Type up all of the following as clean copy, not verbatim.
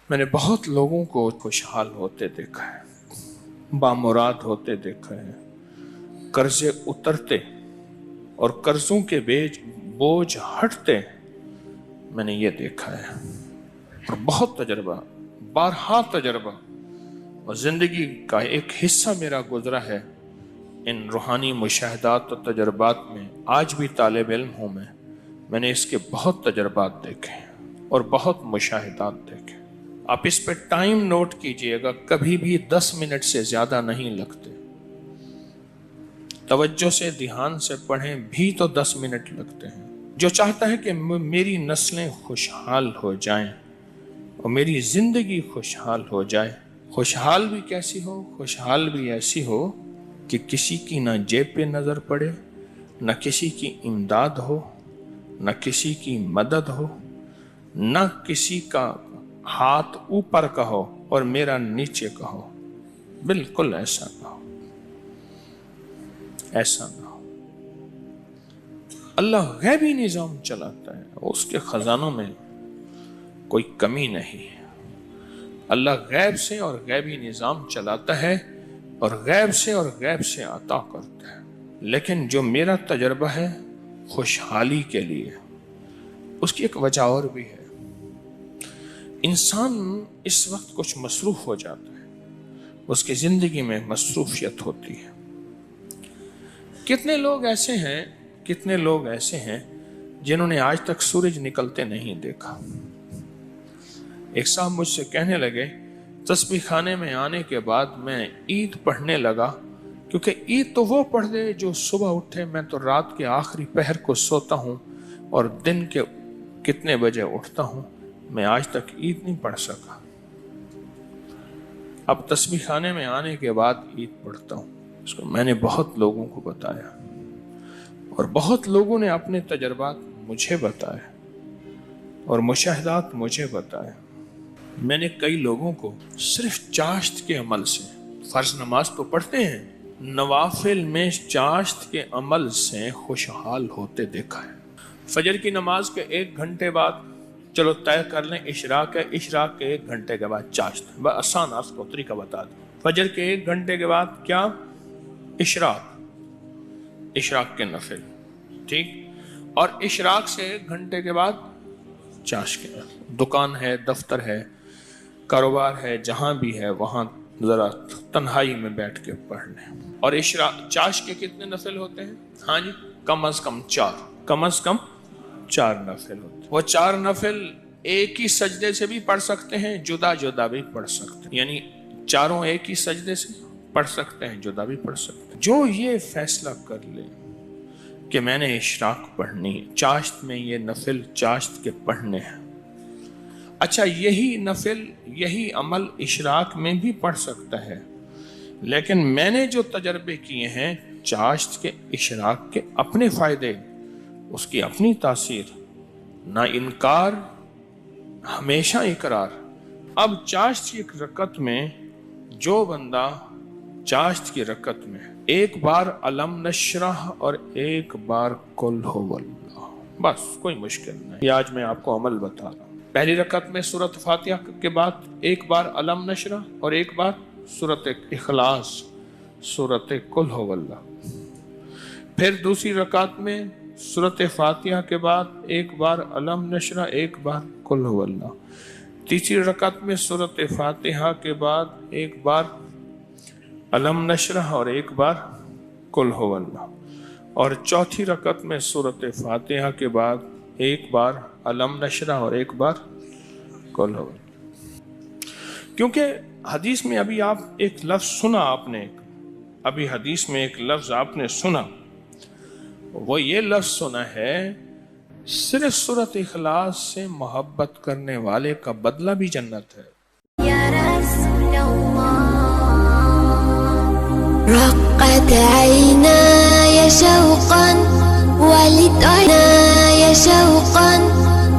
میں نے بہت لوگوں کو خوشحال ہوتے دیکھا ہے، بامراد ہوتے دیکھا ہے، قرضے اترتے اور قرضوں کے بوجھ ہٹتے میں نے یہ دیکھا ہے، اور بہت تجربہ، بارہا تجربہ اور زندگی کا ایک حصہ میرا گزرا ہے ان روحانی مشاہدات اور تجربات میں۔ آج بھی طالب علم ہوں میں نے اس کے بہت تجربات دیکھے اور بہت مشاہدات دیکھے۔ آپ اس پہ ٹائم نوٹ کیجئے گا، کبھی بھی 10 منٹ سے زیادہ نہیں لگتے۔ توجہ سے دھیان سے پڑھیں بھی تو 10 منٹ لگتے ہیں۔ جو چاہتا ہے کہ میری نسلیں خوشحال ہو جائیں اور میری زندگی خوشحال ہو جائے، خوشحال بھی کیسی ہو؟ خوشحال بھی ایسی ہو کہ کسی کی نہ جیب پہ نظر پڑے، نہ کسی کی امداد ہو، نہ کسی کی مدد ہو، نہ کسی کا ہاتھ اوپر کا ہو اور میرا نیچے کا ہو۔ بالکل ایسا نہ ہو، ایسا نہ ہو۔ اللہ غیبی نظام چلاتا ہے، اس کے خزانوں میں کوئی کمی نہیں ہے۔ اللہ غیب سے اور غیبی نظام چلاتا ہے اور غیب سے عطا کرتا ہے، لیکن جو میرا تجربہ ہے خوشحالی کے لیے، اس کی ایک وجہ اور بھی ہے۔ انسان اس وقت کچھ مصروف ہو جاتا ہے، اس کی زندگی میں مصروفیت ہوتی ہے۔ کتنے لوگ ایسے ہیں جنہوں نے آج تک سورج نکلتے نہیں دیکھا۔ ایک صاحب مجھ سے کہنے لگے، تسبیح خانے میں آنے کے بعد میں عید پڑھنے لگا، کیونکہ عید تو وہ پڑھ دے جو صبح اٹھے، میں تو رات کے آخری پہر کو سوتا ہوں اور دن کے کتنے بجے اٹھتا ہوں، میں آج تک عید نہیں پڑھ سکا۔ اب تسبیح خانے میں آنے کے بعد عید پڑھتا ہوں۔ اس کو میں نے بہت لوگوں کو بتایا اور بہت لوگوں نے اپنے تجربات مجھے بتائے اور مشاہدات مجھے بتائے۔ میں نے کئی لوگوں کو صرف چاشت کے عمل سے، فرض نماز تو پڑھتے ہیں، نوافل میں چاشت کے عمل سے خوشحال ہوتے دیکھا ہے۔ فجر کی نماز کے 1 گھنٹے بعد، چلو طے کر لیں اشراق ہے، اشراق کے 1 گھنٹے کے بعد چاشت، بس آسان آپ کو طریقہ بتا دیں۔ فجر کے 1 گھنٹے کے بعد کیا؟ اشراق کے نفل، ٹھیک، اور اشراق سے 1 گھنٹے کے بعد چاشت کے نفل۔ دکان ہے، دفتر ہے، کاروبار ہے، جہاں بھی ہے وہاں ذرا تنہائی میں بیٹھ کے پڑھ لیں۔ اور چاشت کے کتنے نفل ہوتے ہیں؟ ہاں جی، کم از کم 4 نفل ہوتے ہیں۔ وہ 4 نفل ایک ہی سجدے سے بھی پڑھ سکتے ہیں، جدا جدا بھی پڑھ سکتے ہیں، یعنی چاروں ایک ہی سجدے سے پڑھ سکتے ہیں، جدا بھی پڑھ سکتے ہیں۔ جو یہ فیصلہ کر لے کہ میں نے اشراق پڑھنی ہے، چاشت میں یہ نفل چاشت کے پڑھنے ہیں، اچھا یہی نفل، یہی عمل اشراق میں بھی پڑھ سکتا ہے، لیکن میں نے جو تجربے کیے ہیں چاشت کے، اشراق کے اپنے فائدے، اس کی اپنی تاثیر، نہ انکار ہمیشہ اقرار۔ اب چاشت کی ایک رکعت میں جو بندہ چاشت کی رکعت میں 1 بار علم نشرح اور 1 بار قل هو اللہ، بس کوئی مشکل نہیں، یہ آج میں آپ کو عمل بتا رہا ہوں۔ پہلی رکعت میں سورۃ فاتحہ کے بعد 1 بار علم نشرح اور 1 بار سورۃ اخلاص، سورۃ قل هو اللہ۔ پھر دوسری رکعت میں سورۃ فاتحہ کے بعد 1 بار علم نشرح، 1 بار قل هو اللہ۔ تیسری رکعت میں سورۃ فاتحہ کے بعد 1 بار علم نشرح اور 1 بار قل هو اللہ۔ اور چوتھی رکعت میں سورۃ فاتحہ کے بعد 1 بار علم نشرح اور 1 بار قل هو اللہ۔ کیونکہ حدیث میں ابھی آپ ایک لفظ سنا، ابھی حدیث میں ایک لفظ آپ نے سنا، وہ یہ لفظ سنا ہے، صرف سورۃ اخلاص سے محبت کرنے والے کا بدلہ بھی جنت ہے۔ یا رسول اللہ، رقت عینای شوقا ولد عینای شوقا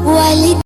ولد